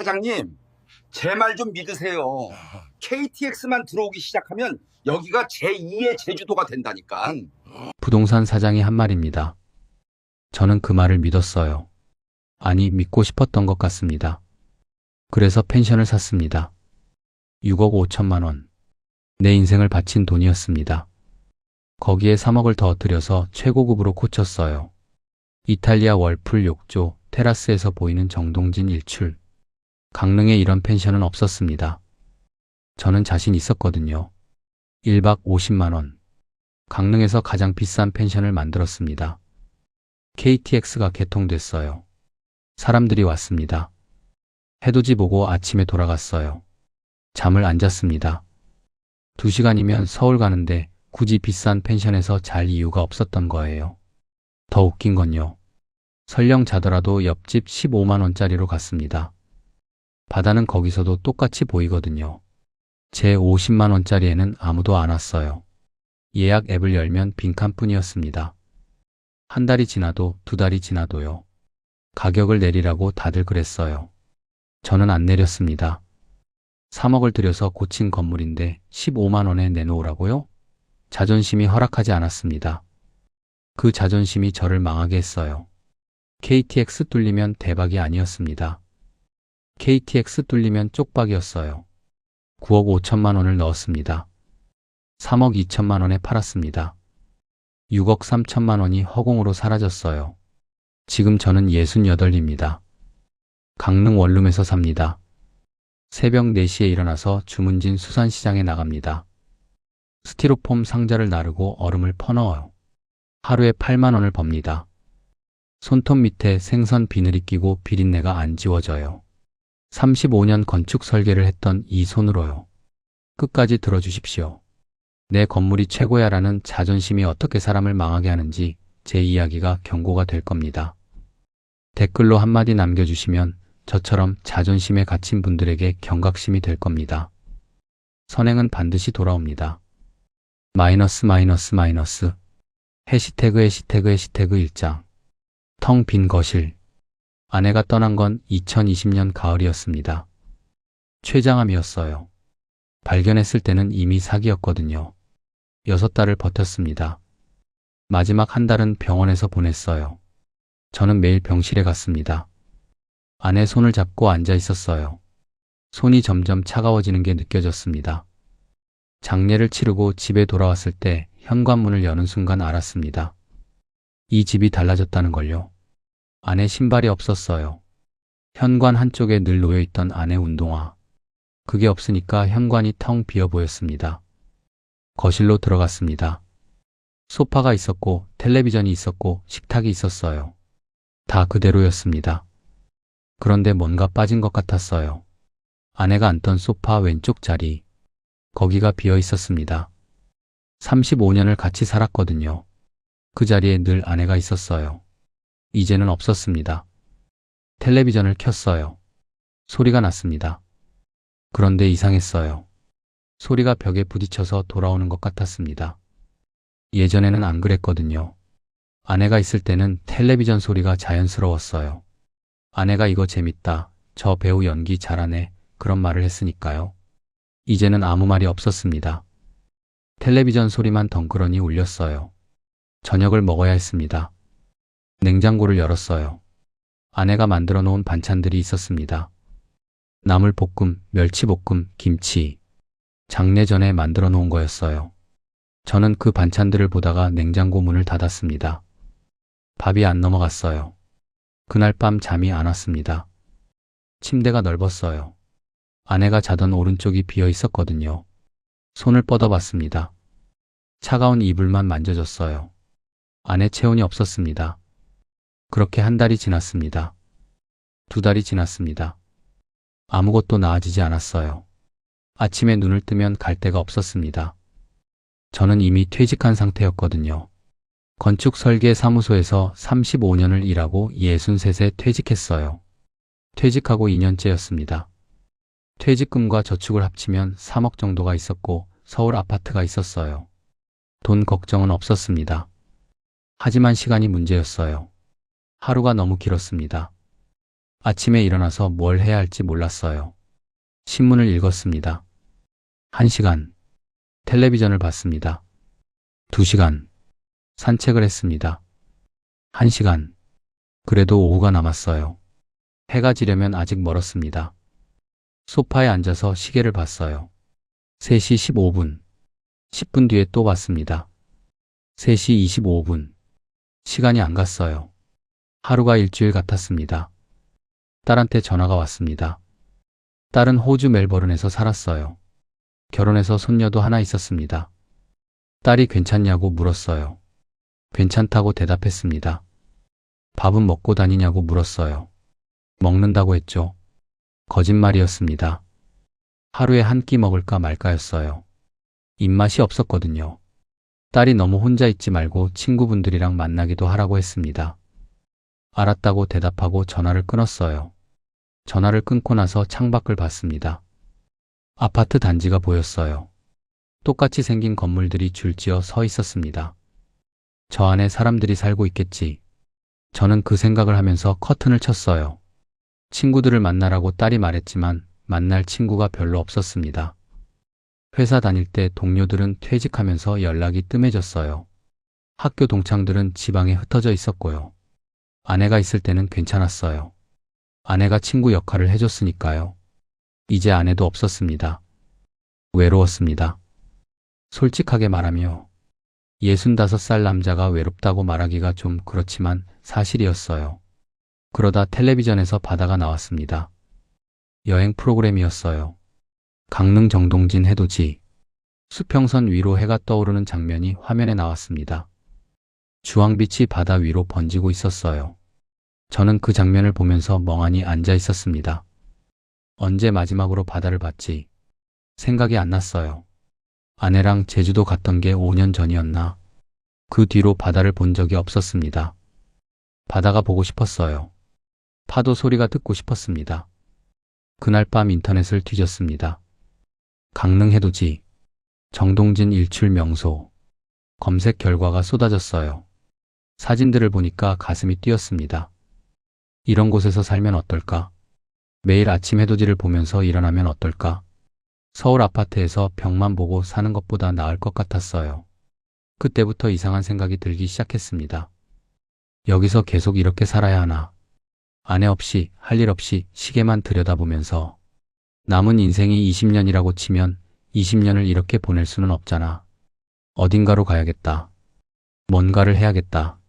사장님, 제 말 좀 믿으세요. KTX만 들어오기 시작하면 여기가 제2의 제주도가 된다니까. 부동산 사장이 한 말입니다. 저는 그 말을 믿었어요. 아니, 믿고 싶었던 것 같습니다. 그래서 펜션을 샀습니다. 6억 5천만 원. 내 인생을 바친 돈이었습니다. 거기에 3억을 더 들여서 최고급으로 고쳤어요. 이탈리아 월풀 욕조, 테라스에서 보이는 정동진 일출. 강릉에 이런 펜션은 없었습니다. 저는 자신 있었거든요. 1박 50만 원. 강릉에서 가장 비싼 펜션을 만들었습니다. KTX가 개통됐어요. 사람들이 왔습니다. 해돋이 보고 아침에 돌아갔어요. 잠을 안 잤습니다. 2시간이면 서울 가는데 굳이 비싼 펜션에서 잘 이유가 없었던 거예요. 더 웃긴 건요. 설령 자더라도 옆집 15만 원짜리로 갔습니다. 바다는 거기서도 똑같이 보이거든요. 제 50만 원짜리에는 아무도 안 왔어요. 예약 앱을 열면 빈칸뿐이었습니다. 한 달이 지나도 2달이 지나도요. 가격을 내리라고 다들 그랬어요. 저는 안 내렸습니다. 3억을 들여서 고친 건물인데 15만 원에 내놓으라고요? 자존심이 허락하지 않았습니다. 그 자존심이 저를 망하게 했어요. KTX 뚫리면 대박이 아니었습니다. KTX 뚫리면 쪽박이었어요. 9억 5천만 원을 넣었습니다. 3억 2천만 원에 팔았습니다. 6억 3천만 원이 허공으로 사라졌어요. 지금 저는 68입니다. 강릉 원룸에서 삽니다. 새벽 4시에 일어나서 주문진 수산시장에 나갑니다. 스티로폼 상자를 나르고 얼음을 퍼넣어요. 하루에 8만 원을 법니다. 손톱 밑에 생선 비늘이 끼고 비린내가 안 지워져요. 35년 건축 설계를 했던 이 손으로요. 끝까지 들어주십시오. 내 건물이 최고야라는 자존심이 어떻게 사람을 망하게 하는지 제 이야기가 경고가 될 겁니다. 댓글로 한마디 남겨주시면 저처럼 자존심에 갇힌 분들에게 경각심이 될 겁니다. 선행은 반드시 돌아옵니다. 마이너스 마이너스 마이너스 해시태그 해시태그 해시태그 1장 텅 빈 거실. 아내가 떠난 건 2020년 가을이었습니다. 췌장암이었어요. 발견했을 때는 이미 사기였거든요. 6달을 버텼습니다. 마지막 한 달은 병원에서 보냈어요. 저는 매일 병실에 갔습니다. 아내 손을 잡고 앉아 있었어요. 손이 점점 차가워지는 게 느껴졌습니다. 장례를 치르고 집에 돌아왔을 때 현관문을 여는 순간 알았습니다. 이 집이 달라졌다는 걸요. 아내 신발이 없었어요. 현관 한쪽에 늘 놓여있던 아내 운동화. 그게 없으니까 현관이 텅 비어 보였습니다. 거실로 들어갔습니다. 소파가 있었고 텔레비전이 있었고 식탁이 있었어요. 다 그대로였습니다. 그런데 뭔가 빠진 것 같았어요. 아내가 앉던 소파 왼쪽 자리. 거기가 비어 있었습니다. 35년을 같이 살았거든요. 그 자리에 늘 아내가 있었어요. 이제는 없었습니다. 텔레비전을 켰어요. 소리가 났습니다. 그런데 이상했어요. 소리가 벽에 부딪혀서 돌아오는 것 같았습니다. 예전에는 안 그랬거든요. 아내가 있을 때는 텔레비전 소리가 자연스러웠어요. 아내가 이거 재밌다, 저 배우 연기 잘하네, 그런 말을 했으니까요. 이제는 아무 말이 없었습니다. 텔레비전 소리만 덩그러니 울렸어요. 저녁을 먹어야 했습니다. 냉장고를 열었어요. 아내가 만들어 놓은 반찬들이 있었습니다. 나물볶음, 멸치볶음, 김치. 장례 전에 만들어 놓은 거였어요. 저는 그 반찬들을 보다가 냉장고 문을 닫았습니다. 밥이 안 넘어갔어요. 그날 밤 잠이 안 왔습니다. 침대가 넓었어요. 아내가 자던 오른쪽이 비어 있었거든요. 손을 뻗어봤습니다. 차가운 이불만 만져졌어요. 아내 체온이 없었습니다. 그렇게 한 달이 지났습니다. 2달이 지났습니다. 아무것도 나아지지 않았어요. 아침에 눈을 뜨면 갈 데가 없었습니다. 저는 이미 퇴직한 상태였거든요. 건축 설계 사무소에서 35년을 일하고 63세 퇴직했어요. 퇴직하고 2년째였습니다. 퇴직금과 저축을 합치면 3억 정도가 있었고 서울 아파트가 있었어요. 돈 걱정은 없었습니다. 하지만 시간이 문제였어요. 하루가 너무 길었습니다. 아침에 일어나서 뭘 해야 할지 몰랐어요. 신문을 읽었습니다. 1시간. 텔레비전을 봤습니다. 2시간. 산책을 했습니다. 1시간. 그래도 오후가 남았어요. 해가 지려면 아직 멀었습니다. 소파에 앉아서 시계를 봤어요. 3시 15분. 10분 뒤에 또 봤습니다. 3시 25분. 시간이 안 갔어요. 하루가 일주일 같았습니다. 딸한테 전화가 왔습니다. 딸은 호주 멜버른에서 살았어요. 결혼해서 손녀도 하나 있었습니다. 딸이 괜찮냐고 물었어요. 괜찮다고 대답했습니다. 밥은 먹고 다니냐고 물었어요. 먹는다고 했죠. 거짓말이었습니다. 하루에 한 끼 먹을까 말까였어요. 입맛이 없었거든요. 딸이 너무 혼자 있지 말고 친구분들이랑 만나기도 하라고 했습니다. 알았다고 대답하고 전화를 끊었어요. 전화를 끊고 나서 창밖을 봤습니다. 아파트 단지가 보였어요. 똑같이 생긴 건물들이 줄지어 서 있었습니다. 저 안에 사람들이 살고 있겠지. 저는 그 생각을 하면서 커튼을 쳤어요. 친구들을 만나라고 딸이 말했지만 만날 친구가 별로 없었습니다. 회사 다닐 때 동료들은 퇴직하면서 연락이 뜸해졌어요. 학교 동창들은 지방에 흩어져 있었고요. 아내가 있을 때는 괜찮았어요. 아내가 친구 역할을 해줬으니까요. 이제 아내도 없었습니다. 외로웠습니다. 솔직하게 말하며 65살 남자가 외롭다고 말하기가 좀 그렇지만 사실이었어요. 그러다 텔레비전에서 바다가 나왔습니다. 여행 프로그램이었어요. 강릉 정동진 해돋이, 수평선 위로 해가 떠오르는 장면이 화면에 나왔습니다. 주황빛이 바다 위로 번지고 있었어요. 저는 그 장면을 보면서 멍하니 앉아 있었습니다. 언제 마지막으로 바다를 봤지? 생각이 안 났어요. 아내랑 제주도 갔던 게 5년 전이었나? 그 뒤로 바다를 본 적이 없었습니다. 바다가 보고 싶었어요. 파도 소리가 듣고 싶었습니다. 그날 밤 인터넷을 뒤졌습니다. 강릉 해돋이, 정동진 일출 명소. 검색 결과가 쏟아졌어요. 사진들을 보니까 가슴이 뛰었습니다. 이런 곳에서 살면 어떨까? 매일 아침 해돋이를 보면서 일어나면 어떨까? 서울 아파트에서 벽만 보고 사는 것보다 나을 것 같았어요. 그때부터 이상한 생각이 들기 시작했습니다. 여기서 계속 이렇게 살아야 하나? 아내 없이, 할 일 없이 시계만 들여다보면서 남은 인생이 20년이라고 치면 20년을 이렇게 보낼 수는 없잖아. 어딘가로 가야겠다. 뭔가를 해야겠다.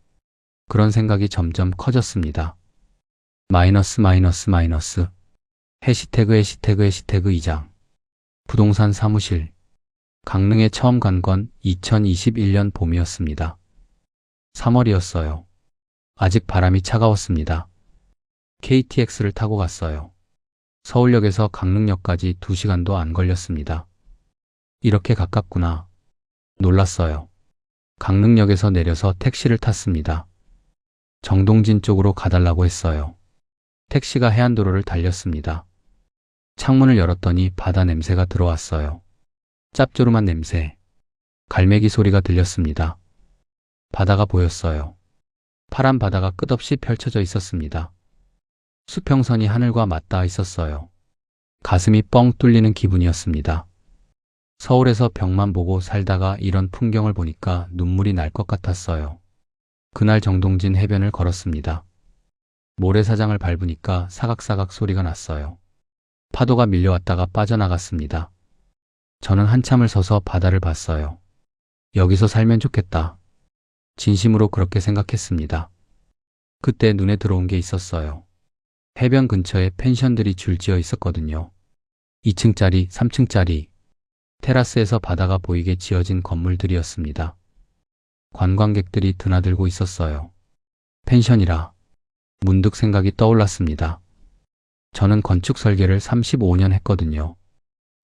그런 생각이 점점 커졌습니다. 마이너스 마이너스 마이너스. 해시태그 해시태그 해시태그 2장. 부동산 사무실. 강릉에 처음 간 건 2021년 봄이었습니다. 3월이었어요. 아직 바람이 차가웠습니다. KTX를 타고 갔어요. 서울역에서 강릉역까지 2시간도 안 걸렸습니다. 이렇게 가깝구나. 놀랐어요. 강릉역에서 내려서 택시를 탔습니다. 정동진 쪽으로 가달라고 했어요. 택시가 해안도로를 달렸습니다. 창문을 열었더니 바다 냄새가 들어왔어요. 짭조름한 냄새. 갈매기 소리가 들렸습니다. 바다가 보였어요. 파란 바다가 끝없이 펼쳐져 있었습니다. 수평선이 하늘과 맞닿아 있었어요. 가슴이 뻥 뚫리는 기분이었습니다. 서울에서 벽만 보고 살다가 이런 풍경을 보니까 눈물이 날 것 같았어요. 그날 정동진 해변을 걸었습니다. 모래사장을 밟으니까 사각사각 소리가 났어요. 파도가 밀려왔다가 빠져나갔습니다. 저는 한참을 서서 바다를 봤어요. 여기서 살면 좋겠다. 진심으로 그렇게 생각했습니다. 그때 눈에 들어온 게 있었어요. 해변 근처에 펜션들이 줄지어 있었거든요. 2층짜리, 3층짜리, 테라스에서 바다가 보이게 지어진 건물들이었습니다. 관광객들이 드나들고 있었어요. 펜션이라 문득 생각이 떠올랐습니다. 저는 건축 설계를 35년 했거든요.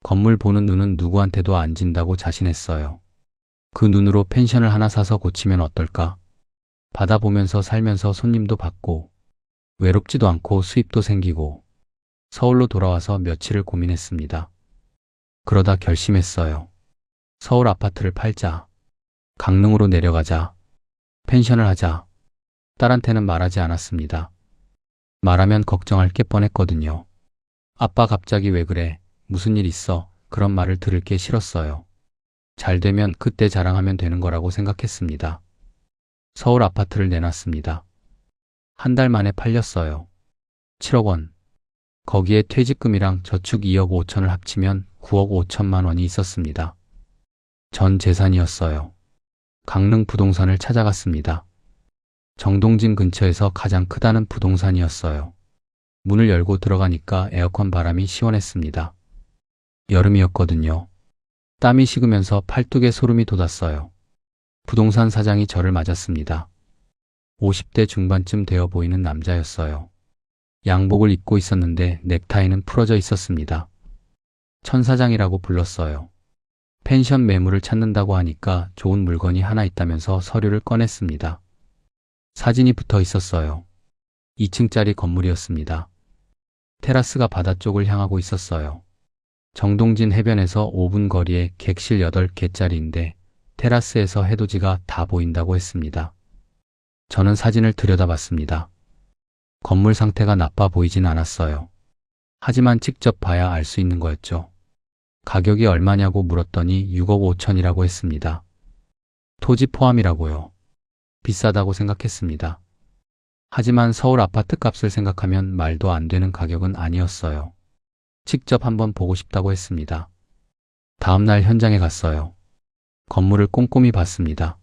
건물 보는 눈은 누구한테도 안 진다고 자신했어요. 그 눈으로 펜션을 하나 사서 고치면 어떨까? 바다 보면서 살면서 손님도 받고 외롭지도 않고 수입도 생기고 서울로 돌아와서 며칠을 고민했습니다. 그러다 결심했어요. 서울 아파트를 팔자. 강릉으로 내려가자. 펜션을 하자. 딸한테는 말하지 않았습니다. 말하면 걱정할 게 뻔했거든요. 아빠 갑자기 왜 그래? 무슨 일 있어? 그런 말을 들을 게 싫었어요. 잘 되면 그때 자랑하면 되는 거라고 생각했습니다. 서울 아파트를 내놨습니다. 한 달 만에 팔렸어요. 7억 원. 거기에 퇴직금이랑 저축 2억 5천을 합치면 9억 5천만 원이 있었습니다. 전 재산이었어요. 강릉 부동산을 찾아갔습니다. 정동진 근처에서 가장 크다는 부동산이었어요. 문을 열고 들어가니까 에어컨 바람이 시원했습니다. 여름이었거든요. 땀이 식으면서 팔뚝에 소름이 돋았어요. 부동산 사장이 저를 맞았습니다. 50대 중반쯤 되어 보이는 남자였어요. 양복을 입고 있었는데 넥타이는 풀어져 있었습니다. 천 사장이라고 불렀어요. 펜션 매물을 찾는다고 하니까 좋은 물건이 하나 있다면서 서류를 꺼냈습니다. 사진이 붙어 있었어요. 2층짜리 건물이었습니다. 테라스가 바다 쪽을 향하고 있었어요. 정동진 해변에서 5분 거리에 객실 8개짜리인데 테라스에서 해돋이가 다 보인다고 했습니다. 저는 사진을 들여다봤습니다. 건물 상태가 나빠 보이진 않았어요. 하지만 직접 봐야 알 수 있는 거였죠. 가격이 얼마냐고 물었더니 6억 5천이라고 했습니다. 토지 포함이라고요. 비싸다고 생각했습니다. 하지만 서울 아파트 값을 생각하면 말도 안 되는 가격은 아니었어요. 직접 한번 보고 싶다고 했습니다. 다음날 현장에 갔어요. 건물을 꼼꼼히 봤습니다.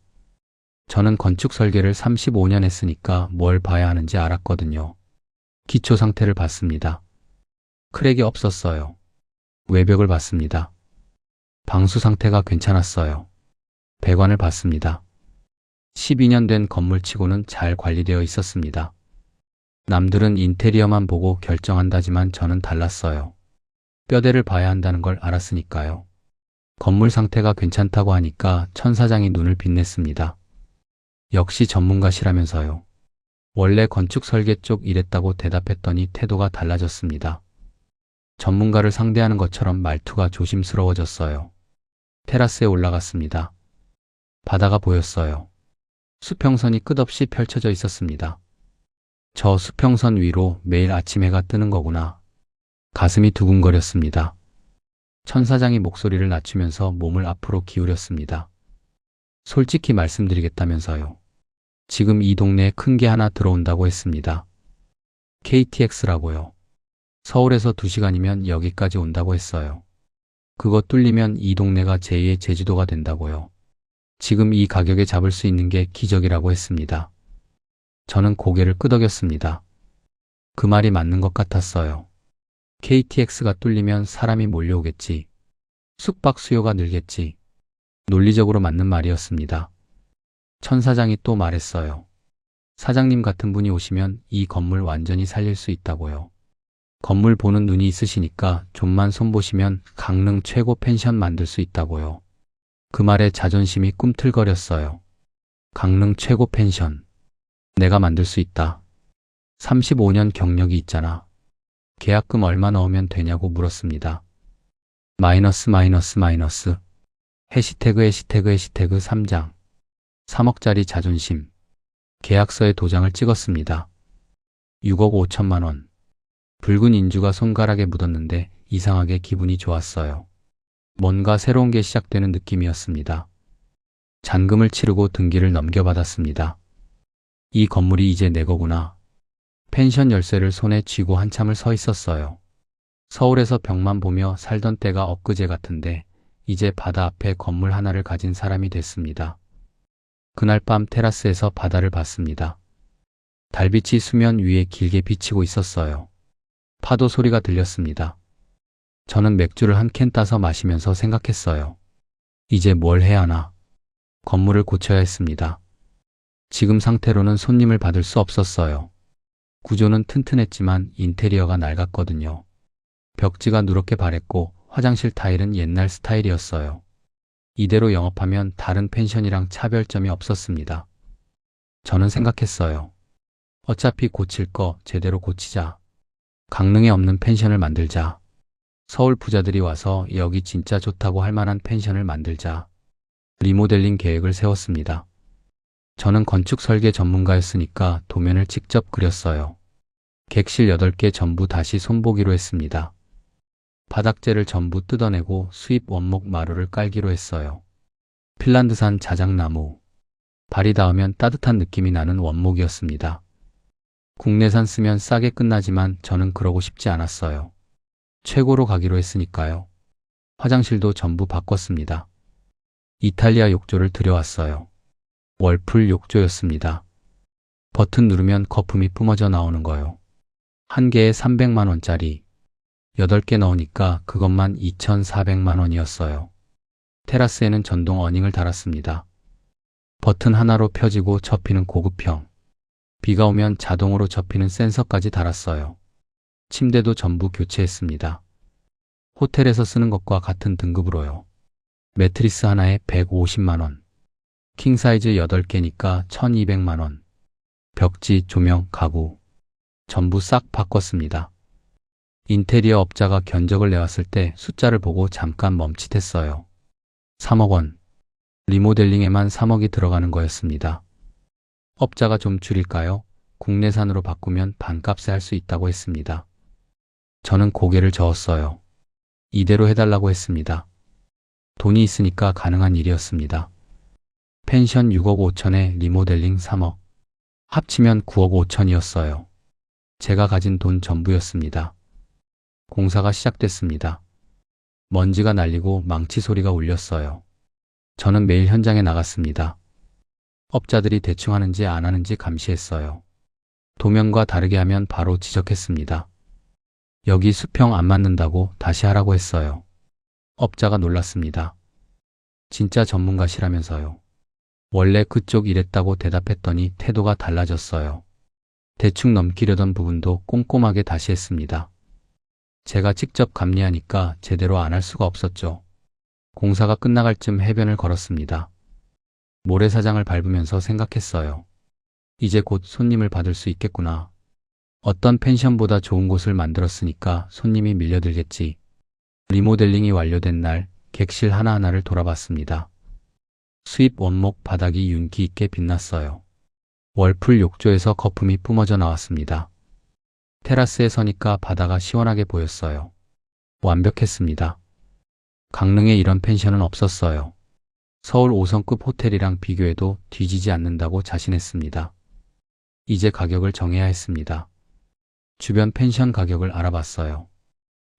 저는 건축 설계를 35년 했으니까 뭘 봐야 하는지 알았거든요. 기초 상태를 봤습니다. 크랙이 없었어요. 외벽을 봤습니다. 방수 상태가 괜찮았어요. 배관을 봤습니다. 12년 된 건물치고는 잘 관리되어 있었습니다. 남들은 인테리어만 보고 결정한다지만 저는 달랐어요. 뼈대를 봐야 한다는 걸 알았으니까요. 건물 상태가 괜찮다고 하니까 천 사장이 눈을 빛냈습니다. 역시 전문가시라면서요. 원래 건축 설계 쪽 일했다고 대답했더니 태도가 달라졌습니다. 전문가를 상대하는 것처럼 말투가 조심스러워졌어요. 테라스에 올라갔습니다. 바다가 보였어요. 수평선이 끝없이 펼쳐져 있었습니다. 저 수평선 위로 매일 아침 해가 뜨는 거구나. 가슴이 두근거렸습니다. 천 사장이 목소리를 낮추면서 몸을 앞으로 기울였습니다. 솔직히 말씀드리겠다면서요. 지금 이 동네에 큰 게 하나 들어온다고 했습니다. KTX라고요. 서울에서 2시간이면 여기까지 온다고 했어요. 그거 뚫리면 이 동네가 제2의 제주도가 된다고요. 지금 이 가격에 잡을 수 있는 게 기적이라고 했습니다. 저는 고개를 끄덕였습니다. 그 말이 맞는 것 같았어요. KTX가 뚫리면 사람이 몰려오겠지. 숙박 수요가 늘겠지. 논리적으로 맞는 말이었습니다. 천 사장이 또 말했어요. 사장님 같은 분이 오시면 이 건물 완전히 살릴 수 있다고요. 건물 보는 눈이 있으시니까 좀만 손보시면 강릉 최고 펜션 만들 수 있다고요. 그 말에 자존심이 꿈틀거렸어요. 강릉 최고 펜션. 내가 만들 수 있다. 35년 경력이 있잖아. 계약금 얼마 넣으면 되냐고 물었습니다. 마이너스. 해시태그 3장. 3억짜리 자존심. 계약서에 도장을 찍었습니다. 6억 5천만 원. 붉은 인주가 손가락에 묻었는데 이상하게 기분이 좋았어요. 뭔가 새로운 게 시작되는 느낌이었습니다. 잔금을 치르고 등기를 넘겨받았습니다. 이 건물이 이제 내 거구나. 펜션 열쇠를 손에 쥐고 한참을 서 있었어요. 서울에서 벽만 보며 살던 때가 엊그제 같은데 이제 바다 앞에 건물 하나를 가진 사람이 됐습니다. 그날 밤 테라스에서 바다를 봤습니다. 달빛이 수면 위에 길게 비치고 있었어요. 파도 소리가 들렸습니다. 저는 맥주를 한 캔 따서 마시면서 생각했어요. 이제 뭘 해야 하나? 건물을 고쳐야 했습니다. 지금 상태로는 손님을 받을 수 없었어요. 구조는 튼튼했지만 인테리어가 낡았거든요. 벽지가 누렇게 바랬고 화장실 타일은 옛날 스타일이었어요. 이대로 영업하면 다른 펜션이랑 차별점이 없었습니다. 저는 생각했어요. 어차피 고칠 거 제대로 고치자. 강릉에 없는 펜션을 만들자. 서울 부자들이 와서 여기 진짜 좋다고 할 만한 펜션을 만들자. 리모델링 계획을 세웠습니다. 저는 건축 설계 전문가였으니까 도면을 직접 그렸어요. 객실 8개 전부 다시 손보기로 했습니다. 바닥재를 전부 뜯어내고 수입 원목 마루를 깔기로 했어요. 핀란드산 자작나무. 발이 닿으면 따뜻한 느낌이 나는 원목이었습니다. 국내산 쓰면 싸게 끝나지만 저는 그러고 싶지 않았어요. 최고로 가기로 했으니까요. 화장실도 전부 바꿨습니다. 이탈리아 욕조를 들여왔어요. 월풀 욕조였습니다. 버튼 누르면 거품이 뿜어져 나오는 거요. 한 개에 300만 원짜리. 8개 넣으니까 그것만 2,400만 원이었어요. 테라스에는 전동 어닝을 달았습니다. 버튼 하나로 펴지고 접히는 고급형. 비가 오면 자동으로 접히는 센서까지 달았어요. 침대도 전부 교체했습니다. 호텔에서 쓰는 것과 같은 등급으로요. 매트리스 하나에 150만 원. 킹사이즈 8개니까 1,200만 원. 벽지, 조명, 가구. 전부 싹 바꿨습니다. 인테리어 업자가 견적을 내왔을 때 숫자를 보고 잠깐 멈칫했어요. 3억 원. 리모델링에만 3억이 들어가는 거였습니다. 업자가 좀 줄일까요? 국내산으로 바꾸면 반값에 할 수 있다고 했습니다. 저는 고개를 저었어요. 이대로 해달라고 했습니다. 돈이 있으니까 가능한 일이었습니다. 펜션 6억 5천에 리모델링 3억. 합치면 9억 5천이었어요. 제가 가진 돈 전부였습니다. 공사가 시작됐습니다. 먼지가 날리고 망치 소리가 울렸어요. 저는 매일 현장에 나갔습니다. 업자들이 대충 하는지 안 하는지 감시했어요. 도면과 다르게 하면 바로 지적했습니다. 여기 수평 안 맞는다고 다시 하라고 했어요. 업자가 놀랐습니다. 진짜 전문가시라면서요. 원래 그쪽 이랬다고 대답했더니 태도가 달라졌어요. 대충 넘기려던 부분도 꼼꼼하게 다시 했습니다. 제가 직접 감리하니까 제대로 안 할 수가 없었죠. 공사가 끝나갈 쯤 해변을 걸었습니다. 모래사장을 밟으면서 생각했어요. 이제 곧 손님을 받을 수 있겠구나. 어떤 펜션보다 좋은 곳을 만들었으니까 손님이 밀려들겠지. 리모델링이 완료된 날 객실 하나하나를 돌아봤습니다. 수입 원목 바닥이 윤기 있게 빛났어요. 월풀 욕조에서 거품이 뿜어져 나왔습니다. 테라스에 서니까 바다가 시원하게 보였어요. 완벽했습니다. 강릉에 이런 펜션은 없었어요. 서울 5성급 호텔이랑 비교해도 뒤지지 않는다고 자신했습니다. 이제 가격을 정해야 했습니다. 주변 펜션 가격을 알아봤어요.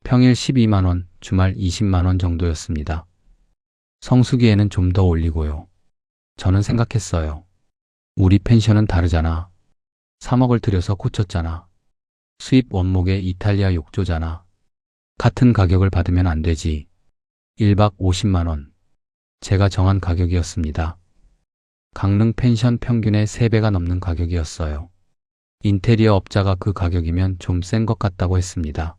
평일 12만 원, 주말 20만 원 정도였습니다. 성수기에는 좀 더 올리고요. 저는 생각했어요. 우리 펜션은 다르잖아. 3억을 들여서 고쳤잖아. 수입 원목의 이탈리아 욕조잖아. 같은 가격을 받으면 안 되지. 1박 50만 원. 제가 정한 가격이었습니다. 강릉 펜션 평균의 3배가 넘는 가격이었어요. 인테리어 업자가 그 가격이면 좀 센 것 같다고 했습니다.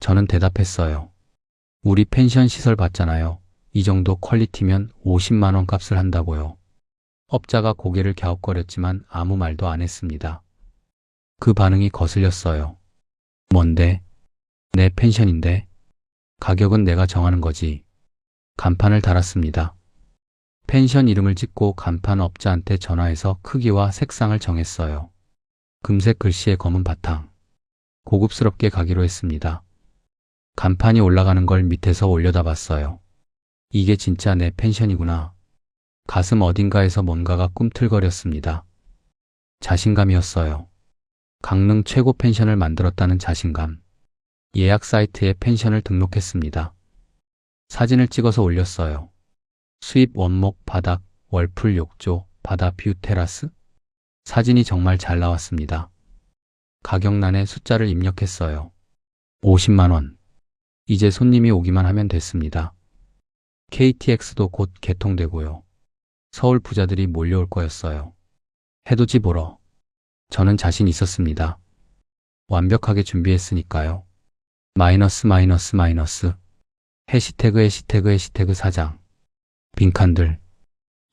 저는 대답했어요. 우리 펜션 시설 봤잖아요. 이 정도 퀄리티면 50만 원 값을 한다고요. 업자가 고개를 갸웃거렸지만 아무 말도 안 했습니다. 그 반응이 거슬렸어요. 뭔데? 내 펜션인데? 가격은 내가 정하는 거지. 간판을 달았습니다. 펜션 이름을 찍고 간판 업자한테 전화해서 크기와 색상을 정했어요. 금색 글씨의 검은 바탕. 고급스럽게 가기로 했습니다. 간판이 올라가는 걸 밑에서 올려다봤어요. 이게 진짜 내 펜션이구나. 가슴 어딘가에서 뭔가가 꿈틀거렸습니다. 자신감이었어요. 강릉 최고 펜션을 만들었다는 자신감. 예약 사이트에 펜션을 등록했습니다. 사진을 찍어서 올렸어요. 수입 원목 바닥, 월풀 욕조, 바다 뷰 테라스. 사진이 정말 잘 나왔습니다. 가격란에 숫자를 입력했어요. 50만 원. 이제 손님이 오기만 하면 됐습니다. KTX도 곧 개통되고요. 서울 부자들이 몰려올 거였어요. 해돋이 보러. 저는 자신 있었습니다. 완벽하게 준비했으니까요. 마이너스 마이너스 마이너스. 해시태그 해시태그 해시태그 사장. 빈칸들.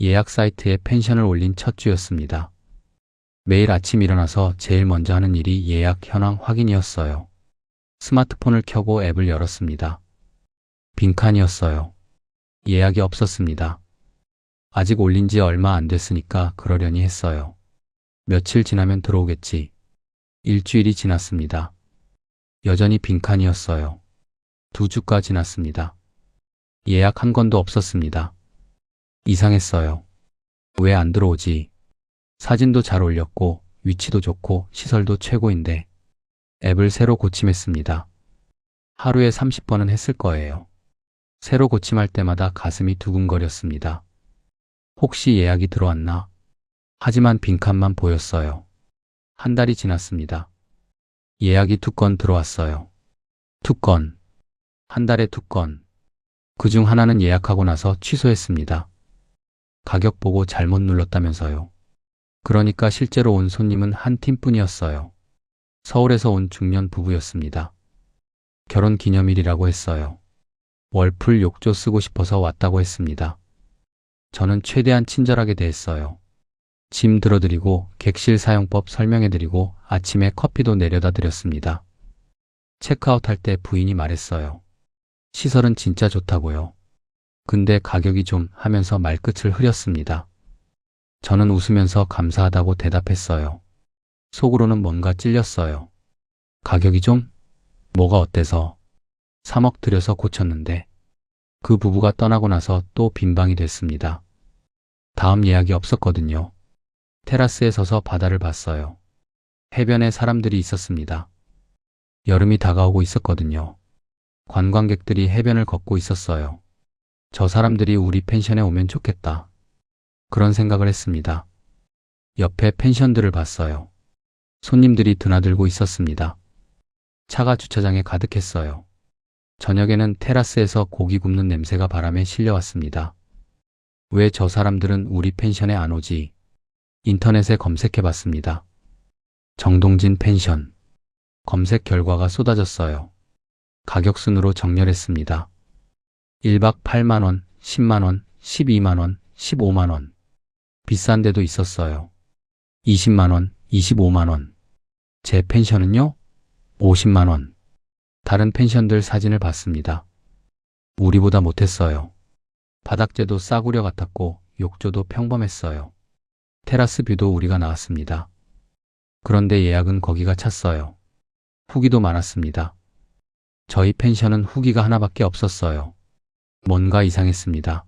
예약 사이트에 펜션을 올린 첫 주였습니다. 매일 아침 일어나서 제일 먼저 하는 일이 예약 현황 확인이었어요. 스마트폰을 켜고 앱을 열었습니다. 빈칸이었어요. 예약이 없었습니다. 아직 올린 지 얼마 안 됐으니까 그러려니 했어요. 며칠 지나면 들어오겠지. 일주일이 지났습니다. 여전히 빈칸이었어요. 2주가 지났습니다. 예약 한 건도 없었습니다. 이상했어요. 왜 안 들어오지? 사진도 잘 올렸고 위치도 좋고 시설도 최고인데. 앱을 새로 고침했습니다. 하루에 30번은 했을 거예요. 새로 고침할 때마다 가슴이 두근거렸습니다. 혹시 예약이 들어왔나? 하지만 빈칸만 보였어요. 한 달이 지났습니다. 예약이 2건 들어왔어요. 2건. 한 달에 2건. 그중 하나는 예약하고 나서 취소했습니다. 가격 보고 잘못 눌렀다면서요. 그러니까 실제로 온 손님은 한 팀뿐이었어요. 서울에서 온 중년 부부였습니다. 결혼 기념일이라고 했어요. 월풀 욕조 쓰고 싶어서 왔다고 했습니다. 저는 최대한 친절하게 대했어요. 짐 들어드리고 객실 사용법 설명해드리고 아침에 커피도 내려다 드렸습니다. 체크아웃할 때 부인이 말했어요. 시설은 진짜 좋다고요. 근데 가격이 좀 하면서 말끝을 흐렸습니다. 저는 웃으면서 감사하다고 대답했어요. 속으로는 뭔가 찔렸어요. 가격이 좀? 뭐가 어때서? 3억 들여서 고쳤는데. 그 부부가 떠나고 나서 또 빈방이 됐습니다. 다음 예약이 없었거든요. 테라스에 서서 바다를 봤어요. 해변에 사람들이 있었습니다. 여름이 다가오고 있었거든요. 관광객들이 해변을 걷고 있었어요. 저 사람들이 우리 펜션에 오면 좋겠다. 그런 생각을 했습니다. 옆에 펜션들을 봤어요. 손님들이 드나들고 있었습니다. 차가 주차장에 가득했어요. 저녁에는 테라스에서 고기 굽는 냄새가 바람에 실려왔습니다. 왜 저 사람들은 우리 펜션에 안 오지? 인터넷에 검색해 봤습니다. 정동진 펜션. 검색 결과가 쏟아졌어요. 가격 순으로 정렬했습니다. 1박 8만원, 10만원, 12만원, 15만원. 비싼 데도 있었어요. 20만원, 25만원. 제 펜션은요? 50만원. 다른 펜션들 사진을 봤습니다. 우리보다 못했어요. 바닥재도 싸구려 같았고 욕조도 평범했어요. 테라스 뷰도 우리가 나왔습니다. 그런데 예약은 거기가 찼어요. 후기도 많았습니다. 저희 펜션은 후기가 하나밖에 없었어요. 뭔가 이상했습니다.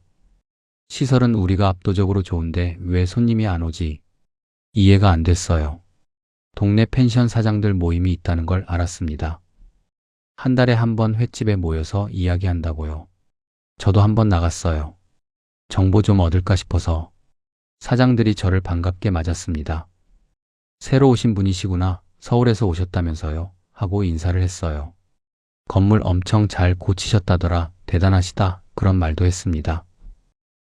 시설은 우리가 압도적으로 좋은데 왜 손님이 안 오지? 이해가 안 됐어요. 동네 펜션 사장들 모임이 있다는 걸 알았습니다. 한 달에 한 번 횟집에 모여서 이야기한다고요. 저도 한번 나갔어요. 정보 좀 얻을까 싶어서. 사장들이 저를 반갑게 맞았습니다. 새로 오신 분이시구나. 서울에서 오셨다면서요. 하고 인사를 했어요. 건물 엄청 잘 고치셨다더라. 대단하시다. 그런 말도 했습니다.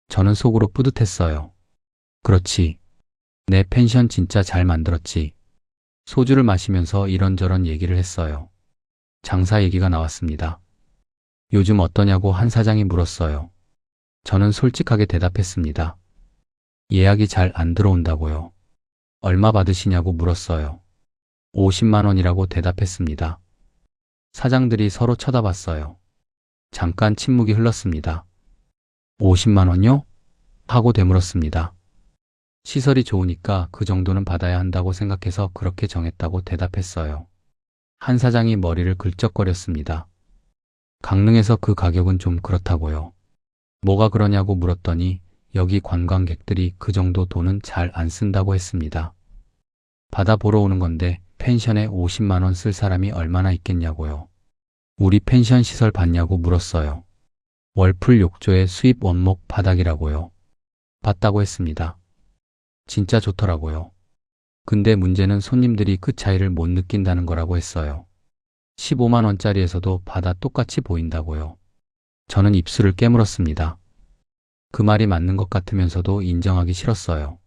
저는 속으로 뿌듯했어요. 그렇지. 내 펜션 진짜 잘 만들었지. 소주를 마시면서 이런저런 얘기를 했어요. 장사 얘기가 나왔습니다. 요즘 어떠냐고 한 사장이 물었어요. 저는 솔직하게 대답했습니다. 예약이 잘 안 들어온다고요. 얼마 받으시냐고 물었어요. 50만 원이라고 대답했습니다. 사장들이 서로 쳐다봤어요. 잠깐 침묵이 흘렀습니다. 50만 원요? 하고 되물었습니다. 시설이 좋으니까 그 정도는 받아야 한다고 생각해서 그렇게 정했다고 대답했어요. 한 사장이 머리를 긁적거렸습니다. 강릉에서 그 가격은 좀 그렇다고요. 뭐가 그러냐고 물었더니 여기 관광객들이 그 정도 돈은 잘 안 쓴다고 했습니다. 바다 보러 오는 건데 펜션에 50만 원 쓸 사람이 얼마나 있겠냐고요. 우리 펜션 시설 봤냐고 물었어요. 월풀 욕조에 수입 원목 바닥이라고요. 봤다고 했습니다. 진짜 좋더라고요. 근데 문제는 손님들이 그 차이를 못 느낀다는 거라고 했어요. 15만 원짜리에서도 바다 똑같이 보인다고요. 저는 입술을 깨물었습니다. 그 말이 맞는 것 같으면서도 인정하기 싫었어요.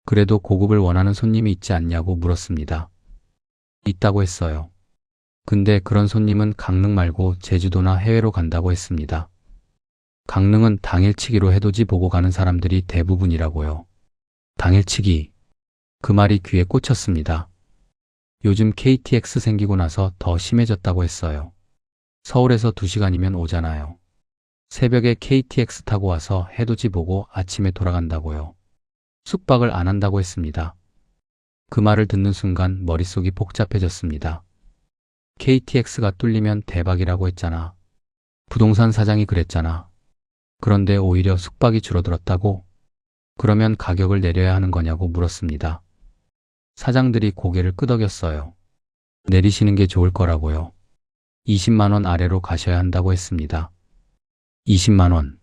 그래도 고급을 원하는 손님이 있지 않냐고 물었습니다. 있다고 했어요. 근데 그런 손님은 강릉 말고 제주도나 해외로 간다고 했습니다. 강릉은 당일치기로 해돋이 보고 가는 사람들이 대부분이라고요. 당일치기. 그 말이 귀에 꽂혔습니다. 요즘 KTX 생기고 나서 더 심해졌다고 했어요. 서울에서 2시간이면 오잖아요. 새벽에 KTX 타고 와서 해돋이 보고 아침에 돌아간다고요. 숙박을 안 한다고 했습니다. 그 말을 듣는 순간 머릿속이 복잡해졌습니다. KTX가 뚫리면 대박이라고 했잖아. 부동산 사장이 그랬잖아. 그런데 오히려 숙박이 줄어들었다고? 그러면 가격을 내려야 하는 거냐고 물었습니다. 사장들이 고개를 끄덕였어요. 내리시는 게 좋을 거라고요. 20만 원 아래로 가셔야 한다고 했습니다. 20만 원.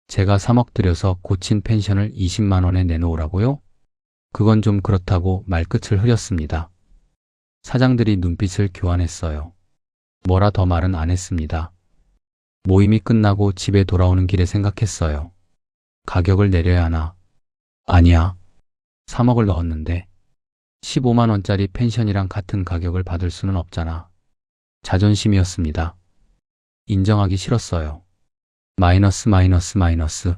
제가 3억 들여서 고친 펜션을 20만 원에 내놓으라고요? 그건 좀 그렇다고 말끝을 흐렸습니다. 사장들이 눈빛을 교환했어요. 뭐라 더 말은 안 했습니다. 모임이 끝나고 집에 돌아오는 길에 생각했어요. 가격을 내려야 하나? 아니야. 3억을 넣었는데 15만 원짜리 펜션이랑 같은 가격을 받을 수는 없잖아. 자존심이었습니다. 인정하기 싫었어요. 마이너스 마이너스 마이너스.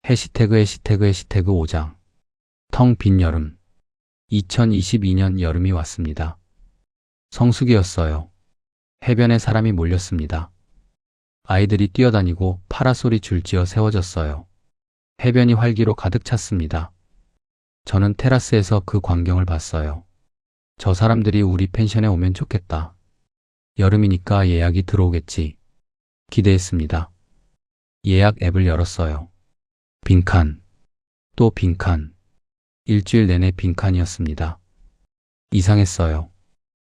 해시태그 5장. 텅 빈 여름. 2022년 여름이 왔습니다. 성수기였어요. 해변에 사람이 몰렸습니다. 아이들이 뛰어다니고 파라솔이 줄지어 세워졌어요. 해변이 활기로 가득 찼습니다. 저는 테라스에서 그 광경을 봤어요. 저 사람들이 우리 펜션에 오면 좋겠다. 여름이니까 예약이 들어오겠지. 기대했습니다. 예약 앱을 열었어요. 빈칸. 또 빈칸. 일주일 내내 빈칸이었습니다. 이상했어요.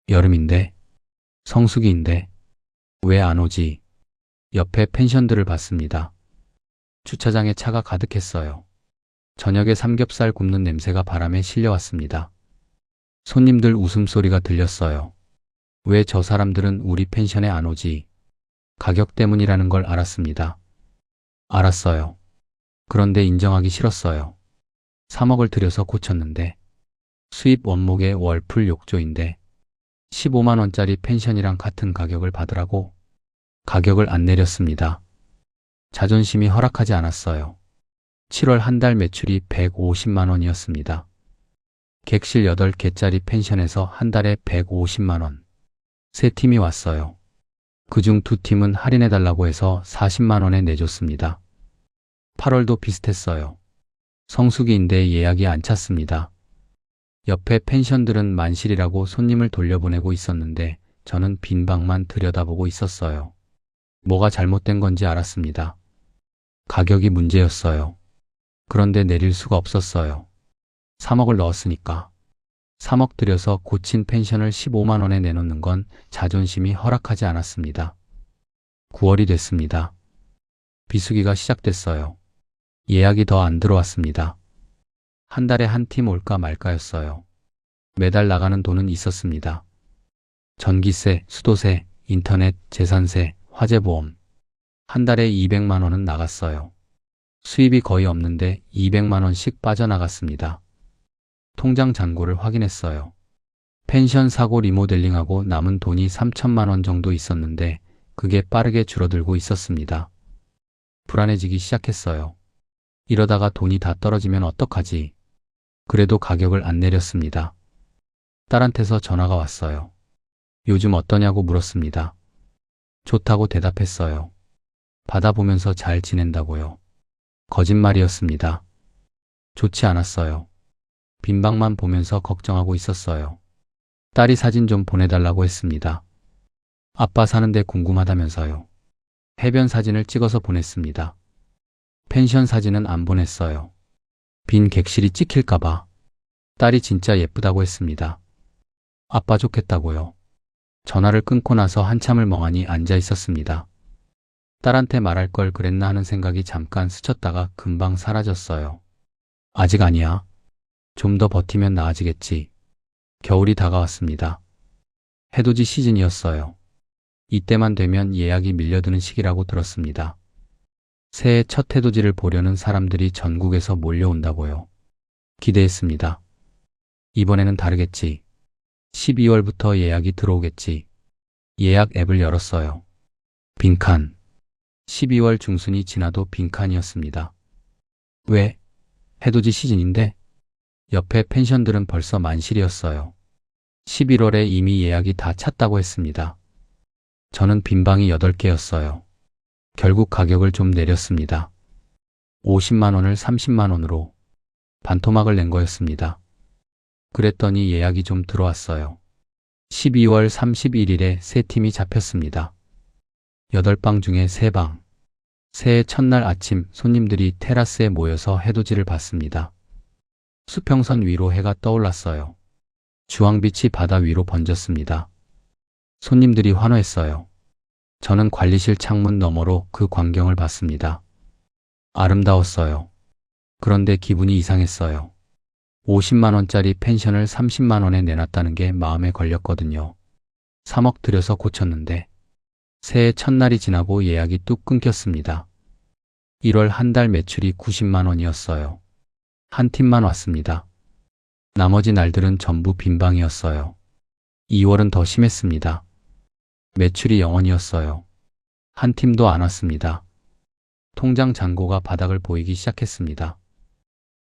여름인데, 성수기인데, 왜 안 오지? 옆에 펜션들을 봤습니다. 주차장에 차가 가득했어요. 저녁에 삼겹살 굽는 냄새가 바람에 실려왔습니다. 손님들 웃음소리가 들렸어요. 왜 저 사람들은 우리 펜션에 안 오지? 가격 때문이라는 걸 알았습니다. 알았어요. 그런데 인정하기 싫었어요. 3억을 들여서 고쳤는데, 수입 원목의 월풀 욕조인데 15만 원짜리 펜션이랑 같은 가격을 받으라고? 가격을 안 내렸습니다. 자존심이 허락하지 않았어요. 7월 한 달 매출이 150만 원이었습니다. 객실 8개짜리 펜션에서 한 달에 150만 원. 3팀이 왔어요. 그중 2팀은 할인해달라고 해서 40만 원에 내줬습니다. 8월도 비슷했어요. 성수기인데 예약이 안 찼습니다. 옆에 펜션들은 만실이라고 손님을 돌려보내고 있었는데 저는 빈 방만 들여다보고 있었어요. 뭐가 잘못된 건지 알았습니다. 가격이 문제였어요. 그런데 내릴 수가 없었어요. 3억을 넣었으니까. 3억 들여서 고친 펜션을 15만 원에 내놓는 건 자존심이 허락하지 않았습니다. 9월이 됐습니다. 비수기가 시작됐어요. 예약이 더 안 들어왔습니다. 한 달에 한 팀 올까 말까였어요. 매달 나가는 돈은 있었습니다. 전기세, 수도세, 인터넷, 재산세, 화재보험. 한 달에 200만 원은 나갔어요. 수입이 거의 없는데 200만 원씩 빠져나갔습니다. 통장 잔고를 확인했어요. 펜션 사고 리모델링하고 남은 돈이 3천만 원 정도 있었는데 그게 빠르게 줄어들고 있었습니다. 불안해지기 시작했어요. 이러다가 돈이 다 떨어지면 어떡하지? 그래도 가격을 안 내렸습니다. 딸한테서 전화가 왔어요. 요즘 어떠냐고 물었습니다. 좋다고 대답했어요. 받아보면서 잘 지낸다고요. 거짓말이었습니다. 좋지 않았어요. 빈 방만 보면서 걱정하고 있었어요. 딸이 사진 좀 보내달라고 했습니다. 아빠 사는데 궁금하다면서요. 해변 사진을 찍어서 보냈습니다. 펜션 사진은 안 보냈어요. 빈 객실이 찍힐까봐. 딸이 진짜 예쁘다고 했습니다. 아빠 좋겠다고요. 전화를 끊고 나서 한참을 멍하니 앉아 있었습니다. 딸한테 말할 걸 그랬나 하는 생각이 잠깐 스쳤다가 금방 사라졌어요. 아직 아니야. 좀 더 버티면 나아지겠지. 겨울이 다가왔습니다. 해돋이 시즌이었어요. 이때만 되면 예약이 밀려드는 시기라고 들었습니다. 새해 첫 해돋이를 보려는 사람들이 전국에서 몰려온다고요. 기대했습니다. 이번에는 다르겠지. 12월부터 예약이 들어오겠지. 예약 앱을 열었어요. 빈칸. 12월 중순이 지나도 빈칸이었습니다. 왜? 해돋이 시즌인데? 옆에 펜션들은 벌써 만실이었어요. 11월에 이미 예약이 다 찼다고 했습니다. 저는 빈방이 8개였어요. 결국 가격을 좀 내렸습니다. 50만 원을 30만 원으로 반토막을 낸 거였습니다. 그랬더니 예약이 좀 들어왔어요. 12월 31일에 세 팀이 잡혔습니다. 8방 중에 3방. 새해 첫날 아침 손님들이 테라스에 모여서 해돋이를 봤습니다. 수평선 위로 해가 떠올랐어요. 주황빛이 바다 위로 번졌습니다. 손님들이 환호했어요. 저는 관리실 창문 너머로 그 광경을 봤습니다. 아름다웠어요. 그런데 기분이 이상했어요. 50만 원짜리 펜션을 30만 원에 내놨다는 게 마음에 걸렸거든요. 3억 들여서 고쳤는데 새해 첫날이 지나고 예약이 뚝 끊겼습니다. 1월 한 달 매출이 90만 원이었어요. 한 팀만 왔습니다. 나머지 날들은 전부 빈방이었어요. 2월은 더 심했습니다. 매출이 0원이었어요. 한 팀도 안 왔습니다. 통장 잔고가 바닥을 보이기 시작했습니다.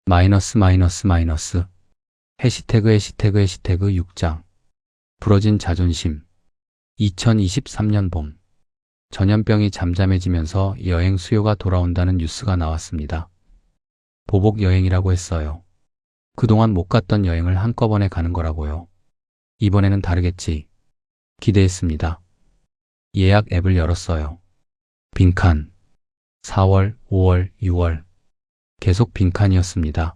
마이너스 마이너스 마이너스. 해시태그 해시태그 해시태그 6장. 부러진 자존심. 2023년 봄. 전염병이 잠잠해지면서 여행 수요가 돌아온다는 뉴스가 나왔습니다. 보복 여행이라고 했어요. 그동안 못 갔던 여행을 한꺼번에 가는 거라고요. 이번에는 다르겠지. 기대했습니다. 예약 앱을 열었어요. 빈칸. 4월, 5월, 6월. 계속 빈칸이었습니다.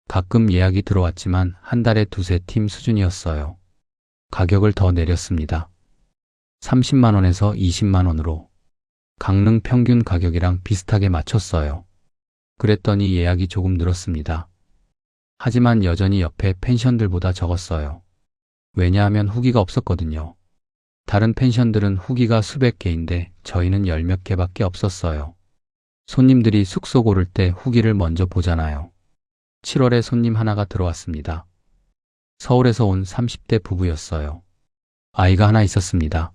가끔 예약이 들어왔지만 한 달에 두세 팀 수준이었어요. 가격을 더 내렸습니다. 30만 원에서 20만 원으로. 강릉 평균 가격이랑 비슷하게 맞췄어요. 그랬더니 예약이 조금 늘었습니다. 하지만 여전히 옆에 펜션들보다 적었어요. 왜냐하면 후기가 없었거든요. 다른 펜션들은 후기가 수백 개인데 저희는 열 몇 개밖에 없었어요. 손님들이 숙소 고를 때 후기를 먼저 보잖아요. 7월에 손님 하나가 들어왔습니다. 서울에서 온 30대 부부였어요. 아이가 하나 있었습니다.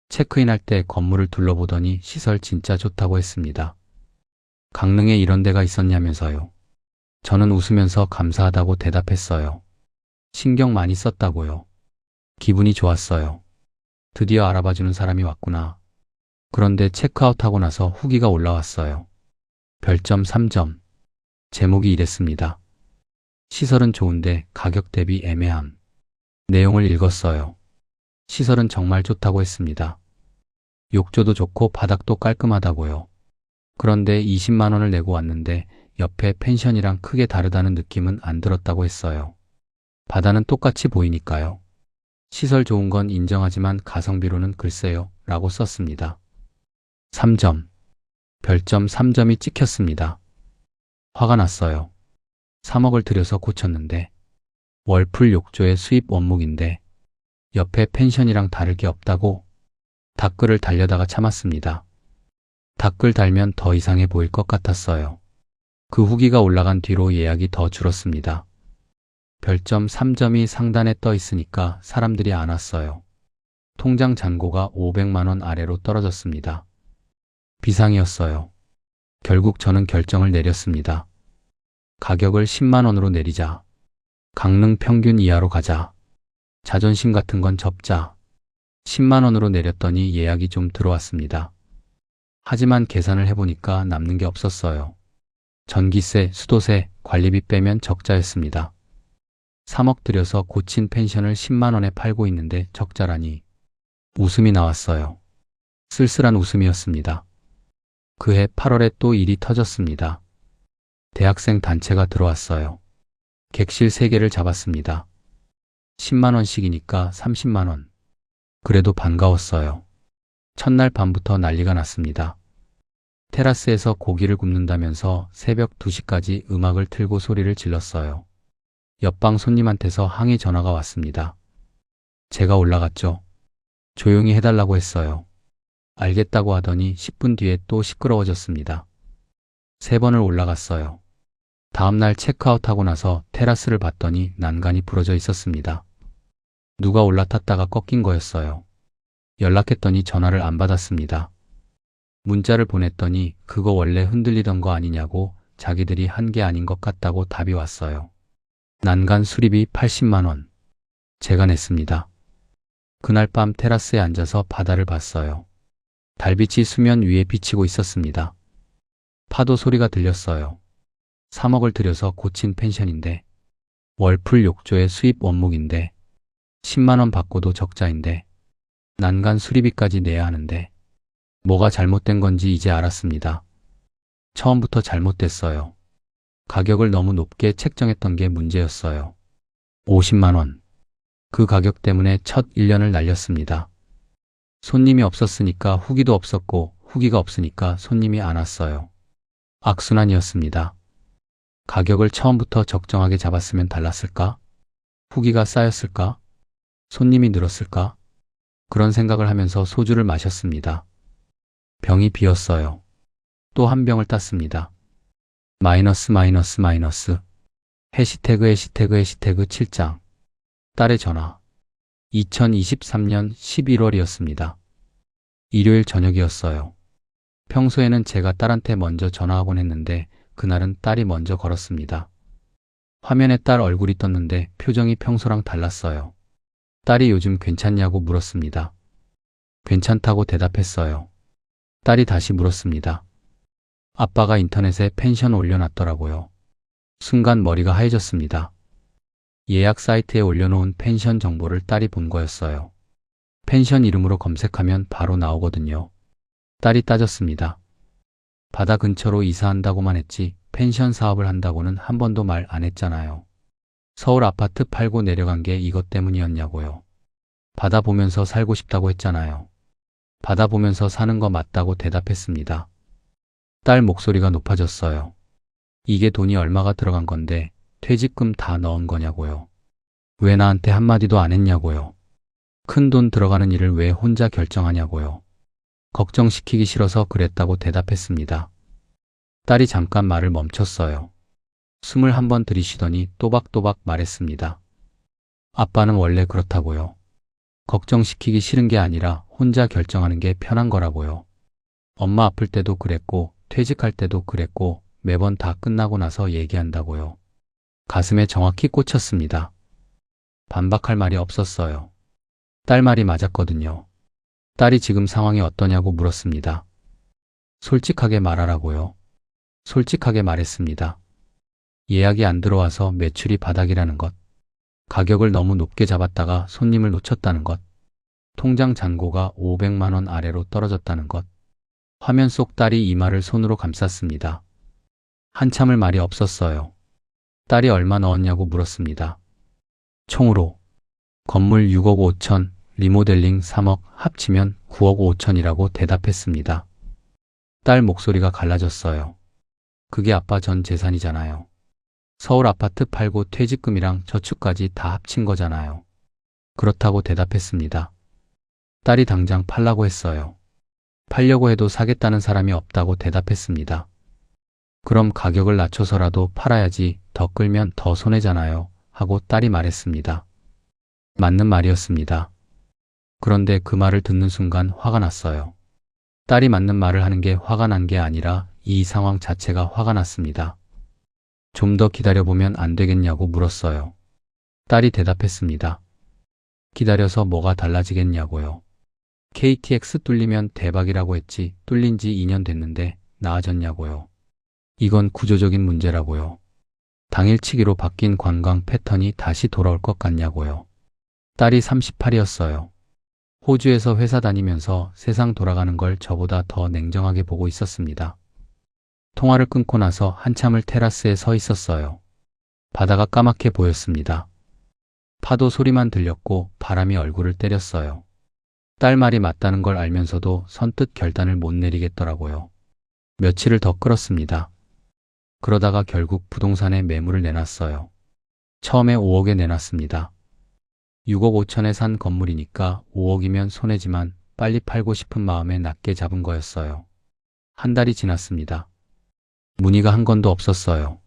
체크인할 때 건물을 둘러보더니 시설 진짜 좋다고 했습니다. 강릉에 이런 데가 있었냐면서요. 저는 웃으면서 감사하다고 대답했어요. 신경 많이 썼다고요. 기분이 좋았어요. 드디어 알아봐주는 사람이 왔구나. 그런데 체크아웃하고 나서 후기가 올라왔어요. 별점 3점. 제목이 이랬습니다. 시설은 좋은데 가격 대비 애매함. 내용을 읽었어요. 시설은 정말 좋다고 했습니다. 욕조도 좋고 바닥도 깔끔하다고요. 그런데 20만 원을 내고 왔는데 옆에 펜션이랑 크게 다르다는 느낌은 안 들었다고 했어요. 바다는 똑같이 보이니까요. 시설 좋은 건 인정하지만 가성비로는 글쎄요 라고 썼습니다. 3점. 별점 3점이 찍혔습니다. 화가 났어요. 3억을 들여서 고쳤는데 월풀 욕조의 수입 원목인데 옆에 펜션이랑 다를 게 없다고. 댓글을 달려다가 참았습니다. 댓글 달면 더 이상해 보일 것 같았어요. 그 후기가 올라간 뒤로 예약이 더 줄었습니다. 별점 3점이 상단에 떠 있으니까 사람들이 안 왔어요. 통장 잔고가 500만 원 아래로 떨어졌습니다. 비상이었어요. 결국 저는 결정을 내렸습니다. 가격을 10만 원으로 내리자. 강릉 평균 이하로 가자. 자존심 같은 건 접자. 10만 원으로 내렸더니 예약이 좀 들어왔습니다. 하지만 계산을 해보니까 남는 게 없었어요. 전기세, 수도세, 관리비 빼면 적자였습니다. 3억 들여서 고친 펜션을 10만 원에 팔고 있는데 적자라니. 웃음이 나왔어요. 쓸쓸한 웃음이었습니다. 그해 8월에 또 일이 터졌습니다. 대학생 단체가 들어왔어요. 객실 3개를 잡았습니다. 10만 원씩이니까 30만 원. 그래도 반가웠어요. 첫날 밤부터 난리가 났습니다. 테라스에서 고기를 굽는다면서 새벽 2시까지 음악을 틀고 소리를 질렀어요. 옆방 손님한테서 항의 전화가 왔습니다. 제가 올라갔죠. 조용히 해달라고 했어요. 알겠다고 하더니 10분 뒤에 또 시끄러워졌습니다. 3번을 올라갔어요. 다음날 체크아웃하고 나서 테라스를 봤더니 난간이 부러져 있었습니다. 누가 올라탔다가 꺾인 거였어요. 연락했더니 전화를 안 받았습니다. 문자를 보냈더니 그거 원래 흔들리던 거 아니냐고 자기들이 한 게 아닌 것 같다고 답이 왔어요. 난간 수리비 80만 원. 제가 냈습니다. 그날 밤 테라스에 앉아서 바다를 봤어요. 달빛이 수면 위에 비치고 있었습니다. 파도 소리가 들렸어요. 3억을 들여서 고친 펜션인데 월풀 욕조의 수입 원목인데 10만 원 받고도 적자인데 난간 수리비까지 내야 하는데 뭐가 잘못된 건지 이제 알았습니다. 처음부터 잘못됐어요. 가격을 너무 높게 책정했던 게 문제였어요. 50만 원. 그 가격 때문에 첫 1년을 날렸습니다. 손님이 없었으니까 후기도 없었고 후기가 없으니까 손님이 안 왔어요. 악순환이었습니다. 가격을 처음부터 적정하게 잡았으면 달랐을까? 후기가 쌓였을까? 손님이 늘었을까? 그런 생각을 하면서 소주를 마셨습니다. 병이 비었어요. 또 한 병을 땄습니다. 마이너스 마이너스 마이너스. 해시태그 해시태그 해시태그 7장. 딸의 전화. 2023년 11월이었습니다. 일요일 저녁이었어요. 평소에는 제가 딸한테 먼저 전화하곤 했는데 그날은 딸이 먼저 걸었습니다. 화면에 딸 얼굴이 떴는데 표정이 평소랑 달랐어요. 딸이 요즘 괜찮냐고 물었습니다. 괜찮다고 대답했어요. 딸이 다시 물었습니다. 아빠가 인터넷에 펜션 올려놨더라고요. 순간 머리가 하얘졌습니다. 예약 사이트에 올려놓은 펜션 정보를 딸이 본 거였어요. 펜션 이름으로 검색하면 바로 나오거든요. 딸이 따졌습니다. 바다 근처로 이사한다고만 했지 펜션 사업을 한다고는 한 번도 말 안 했잖아요. 서울 아파트 팔고 내려간 게 이것 때문이었냐고요. 바다 보면서 살고 싶다고 했잖아요. 바다 보면서 사는 거 맞다고 대답했습니다. 딸 목소리가 높아졌어요. 이게 돈이 얼마가 들어간 건데 퇴직금 다 넣은 거냐고요. 왜 나한테 한마디도 안 했냐고요. 큰 돈 들어가는 일을 왜 혼자 결정하냐고요. 걱정시키기 싫어서 그랬다고 대답했습니다. 딸이 잠깐 말을 멈췄어요. 숨을 한번 들이쉬더니 또박또박 말했습니다. 아빠는 원래 그렇다고요. 걱정시키기 싫은 게 아니라 혼자 결정하는 게 편한 거라고요. 엄마 아플 때도 그랬고 퇴직할 때도 그랬고 매번 다 끝나고 나서 얘기한다고요. 가슴에 정확히 꽂혔습니다. 반박할 말이 없었어요. 딸 말이 맞았거든요. 딸이 지금 상황이 어떠냐고 물었습니다. 솔직하게 말하라고요. 솔직하게 말했습니다. 예약이 안 들어와서 매출이 바닥이라는 것, 가격을 너무 높게 잡았다가 손님을 놓쳤다는 것, 통장 잔고가 500만 원 아래로 떨어졌다는 것. 화면 속 딸이 이마를 손으로 감쌌습니다. 한참을 말이 없었어요. 딸이 얼마 넣었냐고 물었습니다. 총으로 건물 6억 5천, 리모델링 3억, 합치면 9억 5천이라고 대답했습니다. 딸 목소리가 갈라졌어요. 그게 아빠 전 재산이잖아요. 서울 아파트 팔고 퇴직금이랑 저축까지 다 합친 거잖아요. 그렇다고 대답했습니다. 딸이 당장 팔라고 했어요. 팔려고 해도 사겠다는 사람이 없다고 대답했습니다. 그럼 가격을 낮춰서라도 팔아야지, 더 끌면 더 손해잖아요. 하고 딸이 말했습니다. 맞는 말이었습니다. 그런데 그 말을 듣는 순간 화가 났어요. 딸이 맞는 말을 하는 게 화가 난 게 아니라 이 상황 자체가 화가 났습니다. 좀 더 기다려보면 안 되겠냐고 물었어요. 딸이 대답했습니다. 기다려서 뭐가 달라지겠냐고요. KTX 뚫리면 대박이라고 했지 뚫린 지 2년 됐는데 나아졌냐고요. 이건 구조적인 문제라고요. 당일치기로 바뀐 관광 패턴이 다시 돌아올 것 같냐고요. 딸이 38이었어요. 호주에서 회사 다니면서 세상 돌아가는 걸 저보다 더 냉정하게 보고 있었습니다. 통화를 끊고 나서 한참을 테라스에 서 있었어요. 바다가 까맣게 보였습니다. 파도 소리만 들렸고 바람이 얼굴을 때렸어요. 딸 말이 맞다는 걸 알면서도 선뜻 결단을 못 내리겠더라고요. 며칠을 더 끌었습니다. 그러다가 결국 부동산에 매물을 내놨어요. 처음에 5억에 내놨습니다. 6억 5천에 산 건물이니까 5억이면 손해지만 빨리 팔고 싶은 마음에 낮게 잡은 거였어요. 한 달이 지났습니다. 문의가 한 건도 없었어요.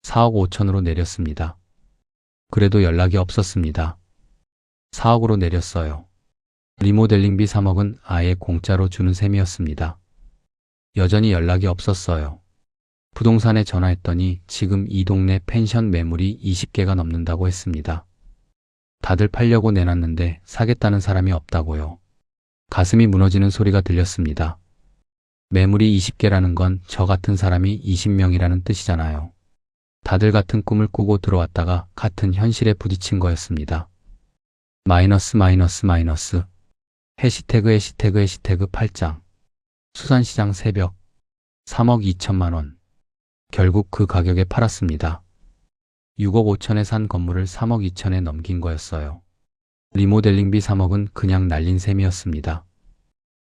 4억 5천으로 내렸습니다. 그래도 연락이 없었습니다. 4억으로 내렸어요. 리모델링비 3억은 아예 공짜로 주는 셈이었습니다. 여전히 연락이 없었어요. 부동산에 전화했더니 지금 이 동네 펜션 매물이 20개가 넘는다고 했습니다. 다들 팔려고 내놨는데 사겠다는 사람이 없다고요. 가슴이 무너지는 소리가 들렸습니다. 매물이 20개라는 건 저 같은 사람이 20명이라는 뜻이잖아요. 다들 같은 꿈을 꾸고 들어왔다가 같은 현실에 부딪힌 거였습니다. 마이너스 마이너스 마이너스. 해시태그 해시태그 해시태그 8장. 수산시장 새벽. 3억 2천만 원. 결국 그 가격에 팔았습니다. 6억 5천에 산 건물을 3억 2천에 넘긴 거였어요. 리모델링비 3억은 그냥 날린 셈이었습니다.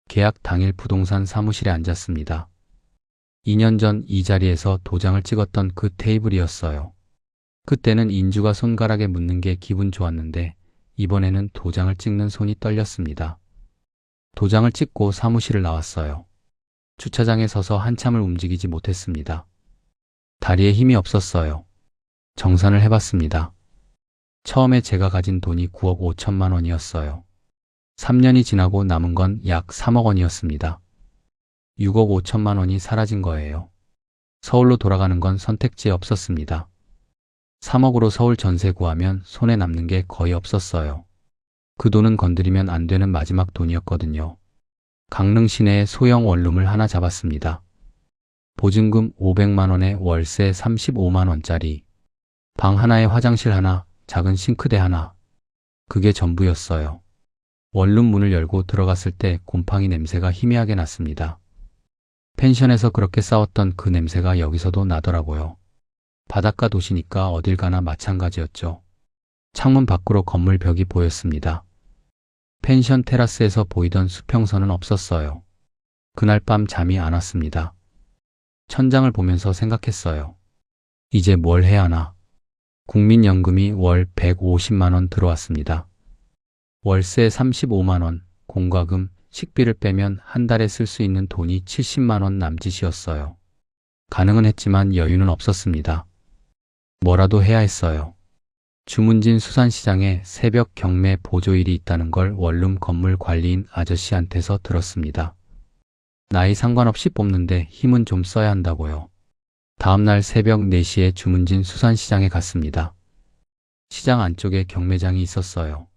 계약 당일 부동산 사무실에 앉았습니다. 2년 전 이 자리에서 도장을 찍었던 그 테이블이었어요. 그때는 인주가 손가락에 묻는 게 기분 좋았는데 이번에는 도장을 찍는 손이 떨렸습니다. 도장을 찍고 사무실을 나왔어요. 주차장에 서서 한참을 움직이지 못했습니다. 다리에 힘이 없었어요. 정산을 해봤습니다. 처음에 제가 가진 돈이 9억 5천만 원이었어요. 3년이 지나고 남은 건 약 3억 원이었습니다. 6억 5천만 원이 사라진 거예요. 서울로 돌아가는 건 선택지에 없었습니다. 3억으로 서울 전세 구하면 손에 남는 게 거의 없었어요. 그 돈은 건드리면 안 되는 마지막 돈이었거든요. 강릉 시내에 소형 원룸을 하나 잡았습니다. 보증금 500만 원에 월세 35만 원짜리. 방 하나에 화장실 하나, 작은 싱크대 하나. 그게 전부였어요. 원룸 문을 열고 들어갔을 때 곰팡이 냄새가 희미하게 났습니다. 펜션에서 그렇게 싸웠던 그 냄새가 여기서도 나더라고요. 바닷가 도시니까 어딜 가나 마찬가지였죠. 창문 밖으로 건물 벽이 보였습니다. 펜션 테라스에서 보이던 수평선은 없었어요. 그날 밤 잠이 안 왔습니다. 천장을 보면서 생각했어요. 이제 뭘 해야 하나. 국민연금이 월 150만 원 들어왔습니다. 월세 35만 원, 공과금, 식비를 빼면 한 달에 쓸 수 있는 돈이 70만 원 남짓이었어요. 가능은 했지만 여유는 없었습니다. 뭐라도 해야 했어요. 주문진 수산시장에 새벽 경매 보조일이 있다는 걸 원룸 건물 관리인 아저씨한테서 들었습니다. 나이 상관없이 뽑는데 힘은 좀 써야 한다고요. 다음날 새벽 4시에 주문진 수산시장에 갔습니다. 시장 안쪽에 경매장이 있었어요.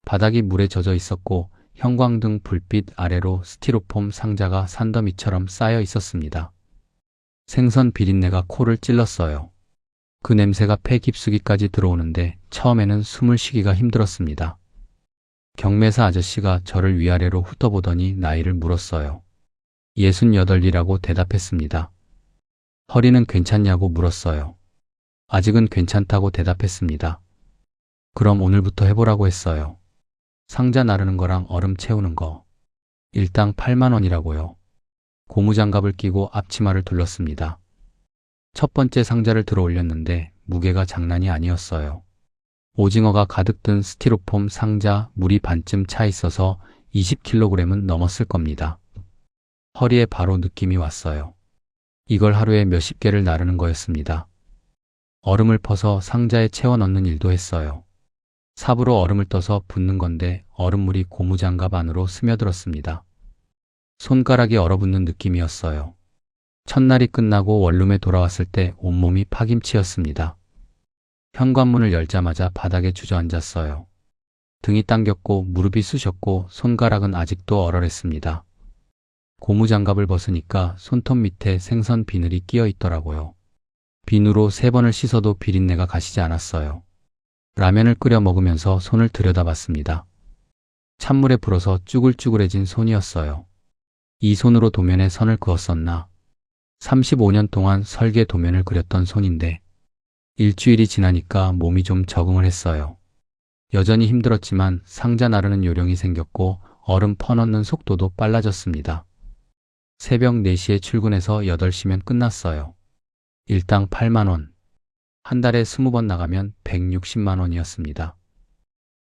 바닥이 물에 젖어 있었고 형광등 불빛 아래로 스티로폼 상자가 산더미처럼 쌓여 있었습니다. 생선 비린내가 코를 찔렀어요. 그 냄새가 폐 깊숙이까지 들어오는데 처음에는 숨을 쉬기가 힘들었습니다. 경매사 아저씨가 저를 위아래로 훑어보더니 나이를 물었어요. 68이라고 대답했습니다. 허리는 괜찮냐고 물었어요. 아직은 괜찮다고 대답했습니다. 그럼 오늘부터 해보라고 했어요. 상자 나르는 거랑 얼음 채우는 거. 일당 8만 원이라고요. 고무장갑을 끼고 앞치마를 둘렀습니다. 첫 번째 상자를 들어 올렸는데 무게가 장난이 아니었어요. 오징어가 가득 든 스티로폼 상자, 물이 반쯤 차 있어서 20kg은 넘었을 겁니다. 허리에 바로 느낌이 왔어요. 이걸 하루에 몇십 개를 나르는 거였습니다. 얼음을 퍼서 상자에 채워 넣는 일도 했어요. 삽으로 얼음을 떠서 붓는 건데 얼음물이 고무장갑 안으로 스며들었습니다. 손가락이 얼어붙는 느낌이었어요. 첫날이 끝나고 원룸에 돌아왔을 때 온몸이 파김치였습니다. 현관문을 열자마자 바닥에 주저앉았어요. 등이 당겼고 무릎이 쑤셨고 손가락은 아직도 얼얼했습니다. 고무장갑을 벗으니까 손톱 밑에 생선 비늘이 끼어 있더라고요. 비누로 3번을 씻어도 비린내가 가시지 않았어요. 라면을 끓여 먹으면서 손을 들여다봤습니다. 찬물에 불어서 쭈글쭈글해진 손이었어요. 이 손으로 도면에 선을 그었었나? 35년 동안 설계 도면을 그렸던 손인데 일주일이 지나니까 몸이 좀 적응을 했어요. 여전히 힘들었지만 상자 나르는 요령이 생겼고 얼음 퍼넣는 속도도 빨라졌습니다. 새벽 4시에 출근해서 8시면 끝났어요. 일당 8만 원. 한 달에 20번 나가면 160만 원이었습니다.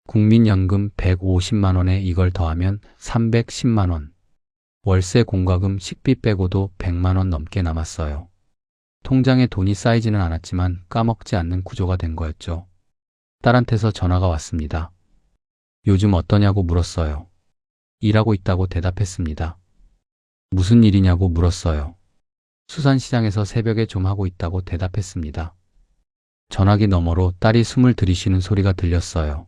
국민연금 150만 원에 이걸 더하면 310만 원. 월세 공과금 식비 빼고도 100만 원 넘게 남았어요. 통장에 돈이 쌓이지는 않았지만 까먹지 않는 구조가 된 거였죠. 딸한테서 전화가 왔습니다. 요즘 어떠냐고 물었어요. 일하고 있다고 대답했습니다. 무슨 일이냐고 물었어요. 수산시장에서 새벽에 좀 하고 있다고 대답했습니다. 전화기 너머로 딸이 숨을 들이쉬는 소리가 들렸어요.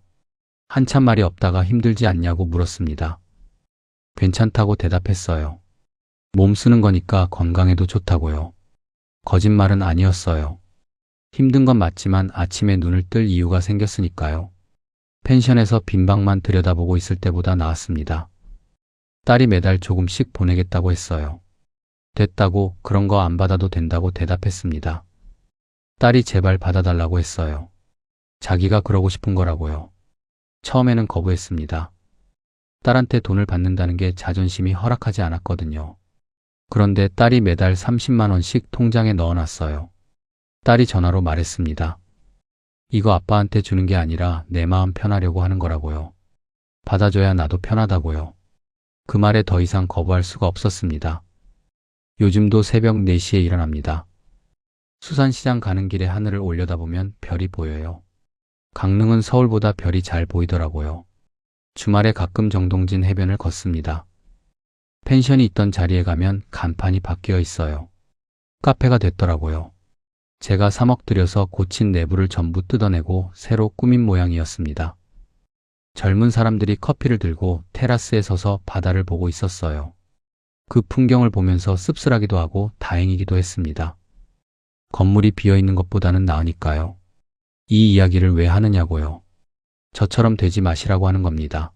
한참 말이 없다가 힘들지 않냐고 물었습니다. 괜찮다고 대답했어요. 몸 쓰는 거니까 건강에도 좋다고요. 거짓말은 아니었어요. 힘든 건 맞지만 아침에 눈을 뜰 이유가 생겼으니까요. 펜션에서 빈 방만 들여다보고 있을 때보다 나았습니다. 딸이 매달 조금씩 보내겠다고 했어요. 됐다고, 그런 거 안 받아도 된다고 대답했습니다. 딸이 제발 받아달라고 했어요. 자기가 그러고 싶은 거라고요. 처음에는 거부했습니다. 딸한테 돈을 받는다는 게 자존심이 허락하지 않았거든요. 그런데 딸이 매달 30만 원씩 통장에 넣어놨어요. 딸이 전화로 말했습니다. 이거 아빠한테 주는 게 아니라 내 마음 편하려고 하는 거라고요. 받아줘야 나도 편하다고요. 그 말에 더 이상 거부할 수가 없었습니다. 요즘도 새벽 4시에 일어납니다. 수산시장 가는 길에 하늘을 올려다보면 별이 보여요. 강릉은 서울보다 별이 잘 보이더라고요. 주말에 가끔 정동진 해변을 걷습니다. 펜션이 있던 자리에 가면 간판이 바뀌어 있어요. 카페가 됐더라고요. 제가 3억 들여서 고친 내부를 전부 뜯어내고 새로 꾸민 모양이었습니다. 젊은 사람들이 커피를 들고 테라스에 서서 바다를 보고 있었어요. 그 풍경을 보면서 씁쓸하기도 하고 다행이기도 했습니다. 건물이 비어있는 것보다는 나으니까요. 이 이야기를 왜 하느냐고요. 저처럼 되지 마시라고 하는 겁니다.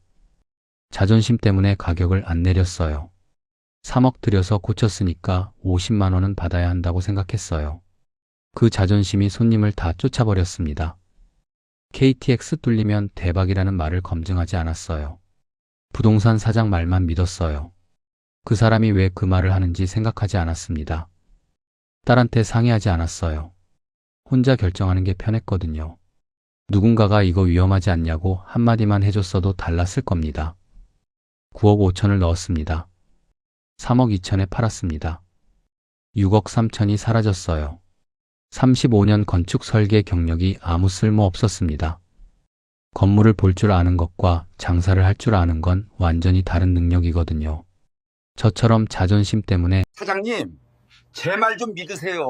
자존심 때문에 가격을 안 내렸어요. 3억 들여서 고쳤으니까 50만 원은 받아야 한다고 생각했어요. 그 자존심이 손님을 다 쫓아버렸습니다. KTX 뚫리면 대박이라는 말을 검증하지 않았어요. 부동산 사장 말만 믿었어요. 그 사람이 왜 그 말을 하는지 생각하지 않았습니다. 딸한테 상의하지 않았어요. 혼자 결정하는 게 편했거든요. 누군가가 이거 위험하지 않냐고 한마디만 해줬어도 달랐을 겁니다. 9억 5천을 넣었습니다. 3억 2천에 팔았습니다. 6억 3천이 사라졌어요. 35년 건축 설계 경력이 아무 쓸모 없었습니다. 건물을 볼 줄 아는 것과 장사를 할 줄 아는 건 완전히 다른 능력이거든요. 저처럼 자존심 때문에 사장님, 제 말 좀 믿으세요.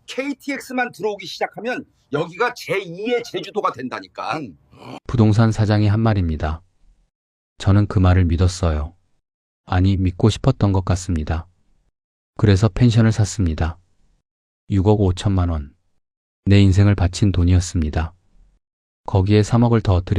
KTX만 들어오기 시작하면 여기가 제2의 제주도가 된다니까. 부동산 사장이 한 말입니다. 저는 그 말을 믿었어요. 아니, 믿고 싶었던 것 같습니다. 그래서 펜션을 샀습니다. 6억 5천만 원. 내 인생을 바친 돈이었습니다. 거기에 3억을 더 들여